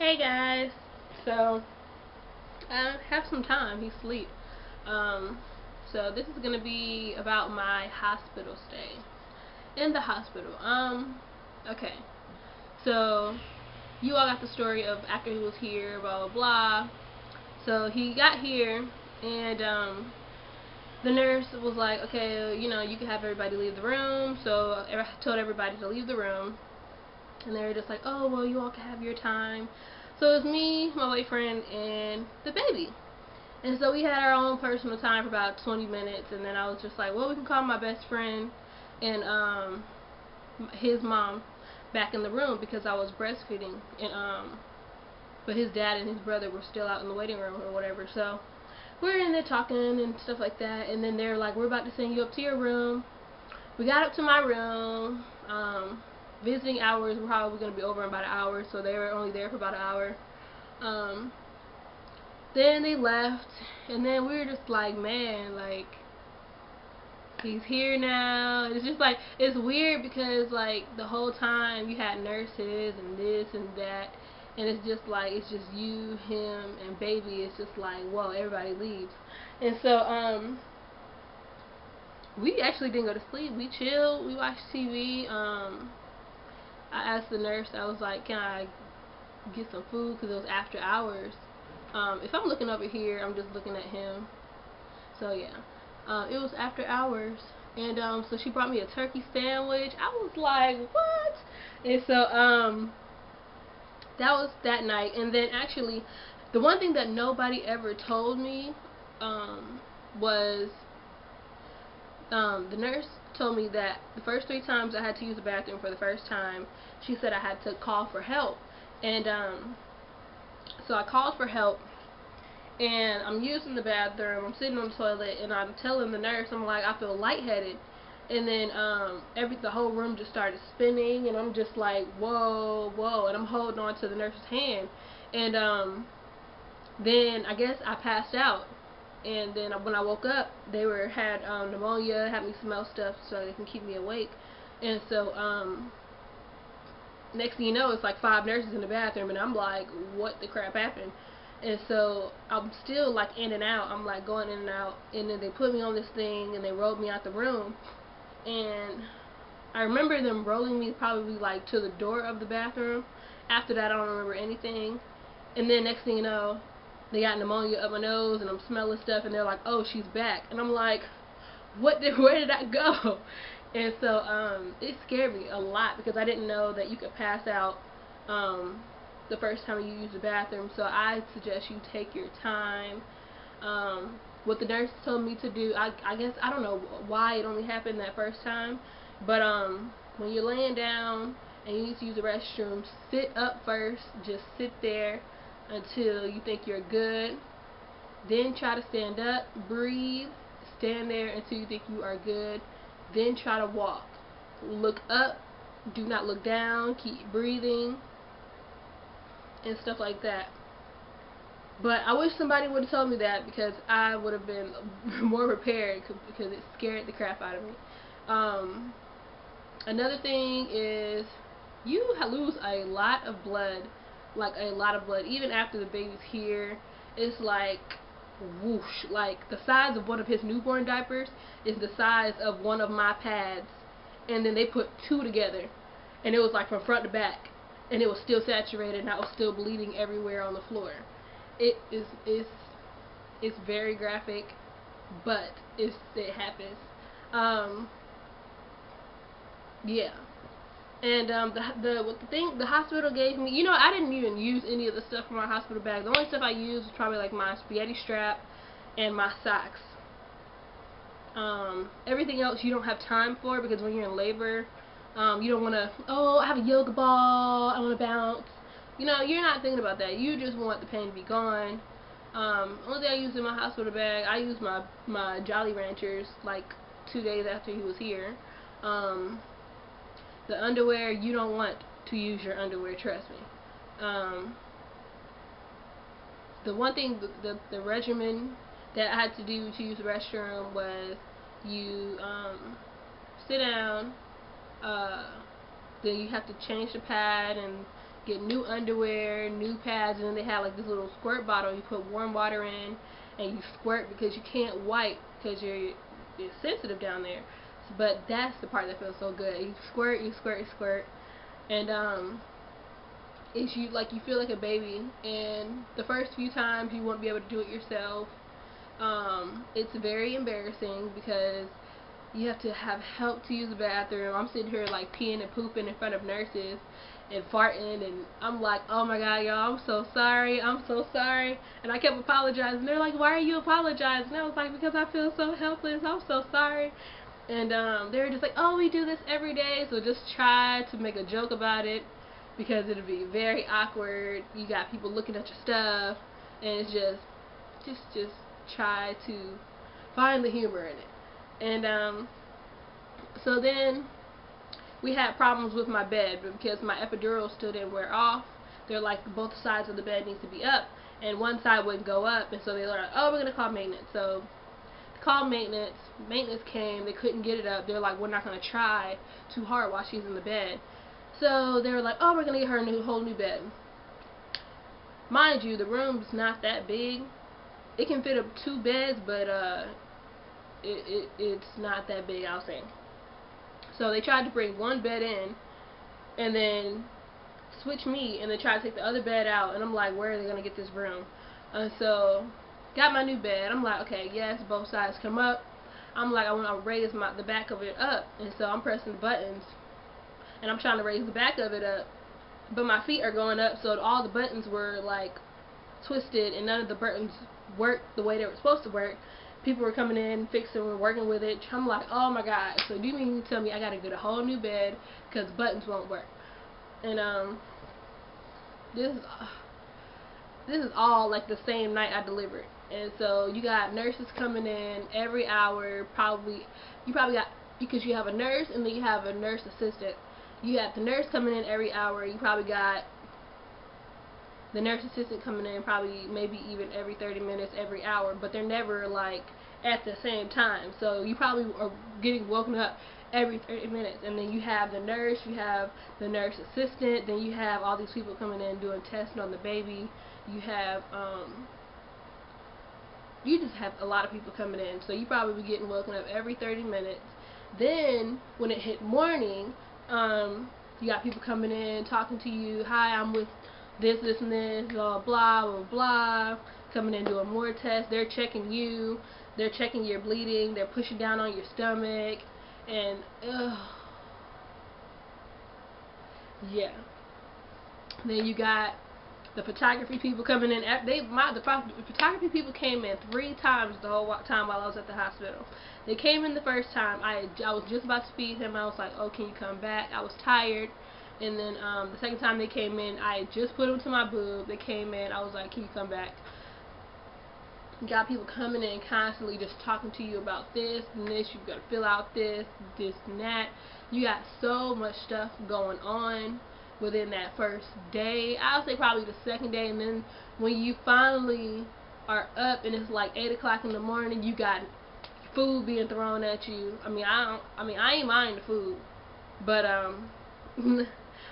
Hey guys, so I have some time. He's asleep. Um, so this is gonna be about my hospital stay in the hospital. Okay. So you all got the story of after he was here, blah blah blah. So he got here, and the nurse was like, okay, you can have everybody leave the room. So I told everybody to leave the room. And they were just like, oh, well, you all can have your time. So it was me, my boyfriend, and the baby. And so we had our own personal time for about 20 minutes. And then I was just like, well, we can call my best friend and his mom back in the room because I was breastfeeding. But his dad and his brother were still out in the waiting room or whatever. So we're in there talking and stuff like that. And then they're like, we're about to send you up to your room. We got up to my room. Visiting hours were probably going to be over in about an hour, so they were only there for about an hour. Um, then they left, and then we were just like, man, like, he's here now. It's just like, it's weird because, like, the whole time you had nurses and this and that, and it's just like, it's just you, him, and baby. It's just like, whoa, everybody leaves. And so, we actually didn't go to sleep. We chilled, we watched TV. I asked the nurse, I was like, can I get some food? Because it was after hours. If I'm looking over here, I'm just looking at him. So, yeah. It was after hours. And so she brought me a turkey sandwich. I was like, what? And so that was that night. And then actually, the one thing that nobody ever told me was the nurse told me that the first 3 times I had to use the bathroom for the first time, she said I had to call for help. And so I called for help, and I'm using the bathroom. I'm sitting on the toilet, and I'm telling the nurse, I'm like, I feel lightheaded. And then the whole room just started spinning, and I'm just like, whoa, whoa, and I'm holding on to the nurse's hand. And then I guess I passed out. And then when I woke up, they had pneumonia, had me smell stuff so they can keep me awake. And so next thing you know, it's like 5 nurses in the bathroom, and I'm like, what the crap happened? And so I'm still like in and out. I'm like going in and out, and then they put me on this thing and they rolled me out the room. And I remember them rolling me probably like to the door of the bathroom. After that, I don't remember anything. And then next thing you know, they got pneumonia up my nose, and I'm smelling stuff, and they're like, oh, she's back. And I'm like, where did I go? And so it scared me a lot because I didn't know that you could pass out the first time you use the bathroom. So I suggest you take your time. What the nurse told me to do, I guess, I don't know why it only happened that first time, but when you're laying down and you need to use the restroom, sit up first. Just sit there until you think you're good. Then try to stand up, breathe, stand there until you think you are good. Then try to walk. Look up, do not look down, keep breathing, and stuff like that. But I wish somebody would have told me that because I would have been more prepared because it scared the crap out of me. Another thing is you lose a lot of blood, like a lot of blood, even after the baby's here. It's like whoosh, like the size of one of his newborn diapers is the size of one of my pads, and then they put 2 together, and it was like from front to back, and it was still saturated, and I was still bleeding everywhere on the floor. It's very graphic, but it happens. Um, yeah. And the hospital gave me, I didn't even use any of the stuff from my hospital bag. The only stuff I used was probably like my spaghetti strap and my socks. Everything else you don't have time for because when you're in labor, you don't want to, oh, I have a yoga ball, I want to bounce. You're not thinking about that. You just want the pain to be gone. Only thing I used in my hospital bag, I used my Jolly Ranchers like 2 days after he was here. The underwear, you don't want to use your underwear, trust me. The one thing, the regimen that I had to do to use the restroom was you sit down, then you have to change the pad, and get new underwear, new pads, and then they have like this little squirt bottle. You put warm water in, and you squirt because you can't wipe because it's sensitive down there. But that's the part that feels so good. You squirt, you squirt, you squirt, and it's you feel like a baby. And the first few times you won't be able to do it yourself. It's very embarrassing because you have to have help to use the bathroom. I'm sitting here like peeing and pooping in front of nurses and farting, and I'm like, oh my god, y'all, I'm so sorry, I'm so sorry. And I kept apologizing. They're like, why are you apologizing? And I was like, because I feel so helpless, I'm so sorry. And they were just like, oh, we do this every day, so just try to make a joke about it because it'll be very awkward. You got people looking at your stuff, and it's just try to find the humor in it. And so then we had problems with my bed because my epidural still didn't wear off. They're like both sides of the bed needs to be up, and one side wouldn't go up, and so they were like, oh, we're gonna call maintenance. So called maintenance. Maintenance came. They couldn't get it up. They're like, we're not gonna try too hard while she's in the bed. So they were like, oh, we're gonna get her a whole new bed. Mind you, the room's not that big. It can fit up 2 beds, but it's not that big, I'll say. So they tried to bring one bed in and then switch me and then try to take the other bed out, and I'm like, where are they going to get this room? So got my new bed. I'm like, okay, yes, both sides come up. I'm like, I want to raise the back of it up, and so I'm pressing the buttons and I'm trying to raise the back of it up, but my feet are going up, so all the buttons were like twisted and none of the buttons worked the way they were supposed to work. People were coming in, fixing and working with it. I'm like, oh my god, so do you mean to tell me I gotta get a whole new bed because buttons won't work? And this is all like the same night I delivered. And so you got nurses coming in every hour, you probably got, because you have a nurse and then you have a nurse assistant. You have the nurse coming in every hour. You probably got the nurse assistant coming in probably maybe even every 30 minutes, every hour, but they're never like at the same time. So you probably are getting woken up every 30 minutes, and then you have the nurse, you have the nurse assistant, then you have all these people coming in doing testing on the baby. You have you just have a lot of people coming in, so you probably be getting woken up every 30 minutes. Then when it hit morning, you got people coming in talking to you. Hi, I'm with this, and this, blah, blah, blah, blah, coming in doing more tests. They're checking you, they're checking your bleeding, they're pushing down on your stomach, and, yeah. Then you got the photography people coming in. The photography people came in 3 times the whole time while I was at the hospital. They came in the first time. I was just about to feed him. I was like, oh, can you come back? I was tired. And then the second time they came in, I just put them to my boob. They came in. I was like, can you come back? You got people coming in constantly just talking to you about this and this. You've got to fill out this and that. You got so much stuff going on within that first day. I'll say probably the second day. And then when you finally are up and it's like 8 o'clock in the morning, you got food being thrown at you. I ain't mind the food, but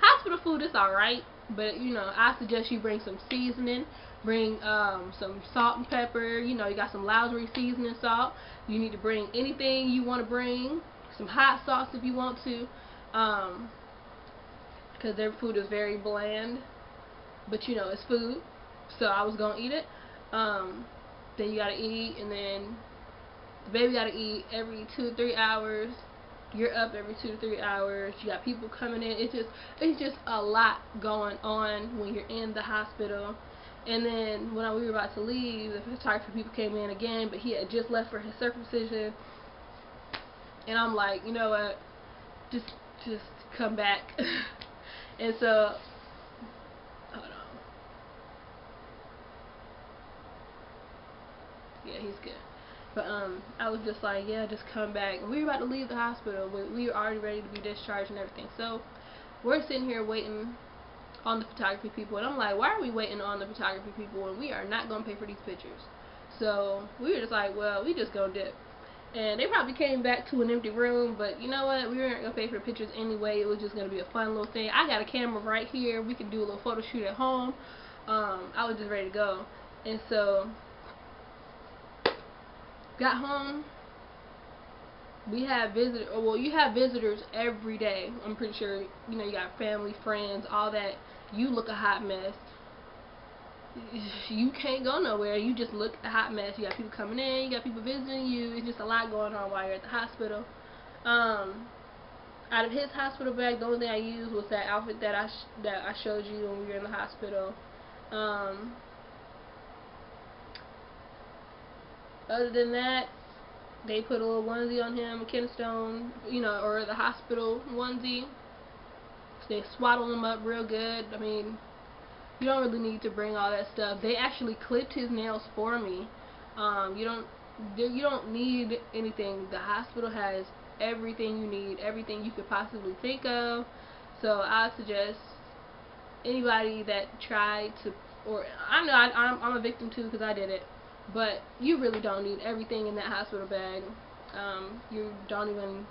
hospital food is alright, but you know, I suggest you bring some seasoning, bring some salt and pepper. You know, you got some Lowry seasoning salt. You need to bring anything you want to bring, some hot sauce if you want to, because their food is very bland, but you know, it's food, so I was gonna eat it. Then you gotta eat, and then the baby gotta eat every 2 to 3 hours. You're up every 2 to 3 hours. You got people coming in. It's just a lot going on when you're in the hospital. And then when we were about to leave, the photography people came in again, but he had just left for his circumcision. And I'm like, you know what? Just come back. And so, hold on. Yeah, he's good. But I was just like, yeah, just come back. And we were about to leave the hospital. We were already ready to be discharged and everything. So we're sitting here waiting on the photography people. And I'm like, why are we waiting on the photography people when we are not going to pay for these pictures? So we were just like, well, we just go dip. And they probably came back to an empty room, but you know what? We weren't going to pay for the pictures anyway. It was just going to be a fun little thing. I got a camera right here. We could do a little photo shoot at home. I was just ready to go. And so, got home. We have visitors. Well, you have visitors every day. I'm pretty sure, you know, you got family, friends, all that. You look a hot mess. You can't go nowhere. You just look a hot mess. You got people coming in. You got people visiting you. It's just a lot going on while you're at the hospital. Out of his hospital bag, the only thing I used was that outfit that I showed you when we were in the hospital. Other than that, they put a little onesie on him, a Kenstone, you know, or the hospital onesie. They swaddle him up real good. I mean, you don't really need to bring all that stuff. They actually clipped his nails for me. You don't need anything. The hospital has everything you need, everything you could possibly think of. So I suggest anybody that tried to, or I know I'm a victim too because I did it, but you really don't need everything in that hospital bag. You don't even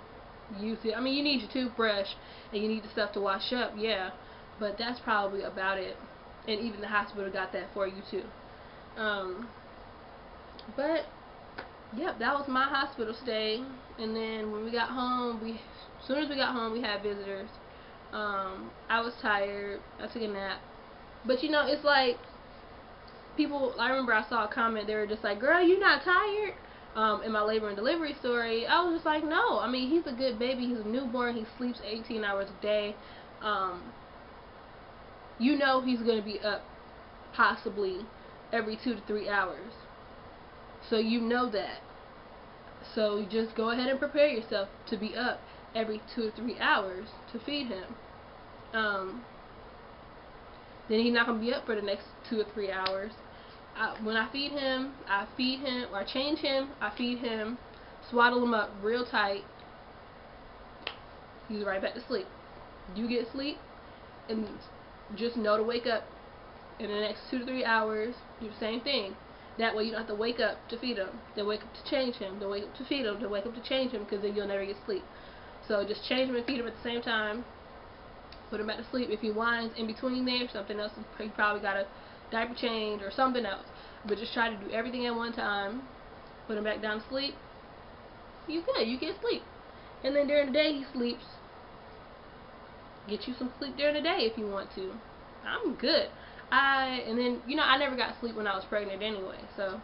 use it. I mean, you need your toothbrush and you need the stuff to wash up, yeah, but that's probably about it. And even the hospital got that for you too. But yep, that was my hospital stay. And then when we got home, as soon as we got home, we had visitors. I was tired. I took a nap. But you know, it's like people. I remember I saw a comment. They were just like, "Girl, you not tired?" In my labor and delivery story, I was just like, "No. I mean, he's a good baby. He's a newborn. He sleeps 18 hours a day. You know he's gonna be up possibly every 2 to 3 hours. So you know that. So just go ahead and prepare yourself to be up every 2 to 3 hours to feed him. Then he's not going to be up for the next 2 or 3 hours. When I feed him, or I change him, I feed him, swaddle him up real tight. He's right back to sleep. You get sleep, and just know to wake up in the next 2 to 3 hours. Do the same thing. That way you don't have to wake up to feed him, then wake up to change him, then wake up to feed him, then wake up to change him, because then you'll never get sleep. So just change him and feed him at the same time. Put him back to sleep. If he whines in between there, something else, he probably got a diaper change or something else. But just try to do everything at one time. Put him back down to sleep. You good. You get sleep. And then during the day he sleeps. Get you some sleep during the day if you want to. I'm good. And then, you know, I never got sleep when I was pregnant anyway, so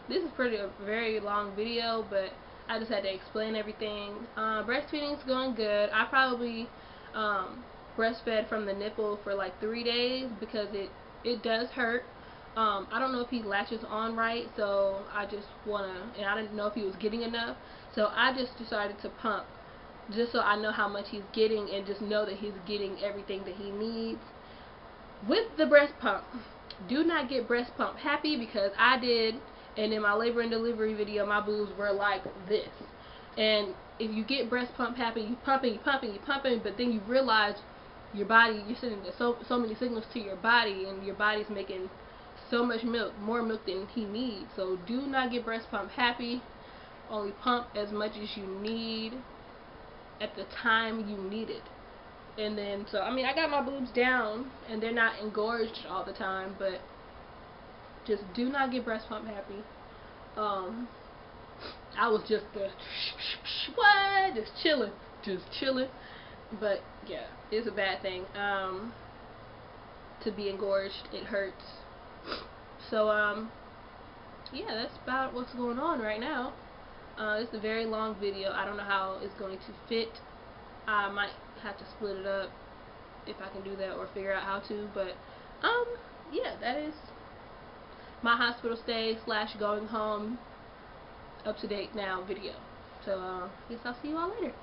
this is a very long video, but I just had to explain everything. Breastfeeding's going good. I probably breastfed from the nipple for like 3 days because it does hurt. I don't know if he latches on right, so I just and I didn't know if he was getting enough, so I just decided to pump just so I know how much he's getting and just know that he's getting everything that he needs. With the breast pump, do not get breast pump happy, because I did, and in my labor and delivery video my boobs were like this. And if you get breast pump happy, you pumping, but then you realize your body, you're sending so many signals to your body, and your body's making so much milk, more milk than he needs. So do not get breast pump happy. Only pump as much as you need at the time you need it. And then, so, I mean, I got my boobs down, and they're not engorged all the time, but just do not get breast pump happy. I was just what? Just chilling. But, yeah, it's a bad thing. To be engorged, it hurts. So, yeah, that's about what's going on right now. It's a very long video. I don't know how it's going to fit. I might have to split it up if I can do that, or figure out how to, but yeah, that is my hospital stay / going home up to date now video. So guess I'll see you all later.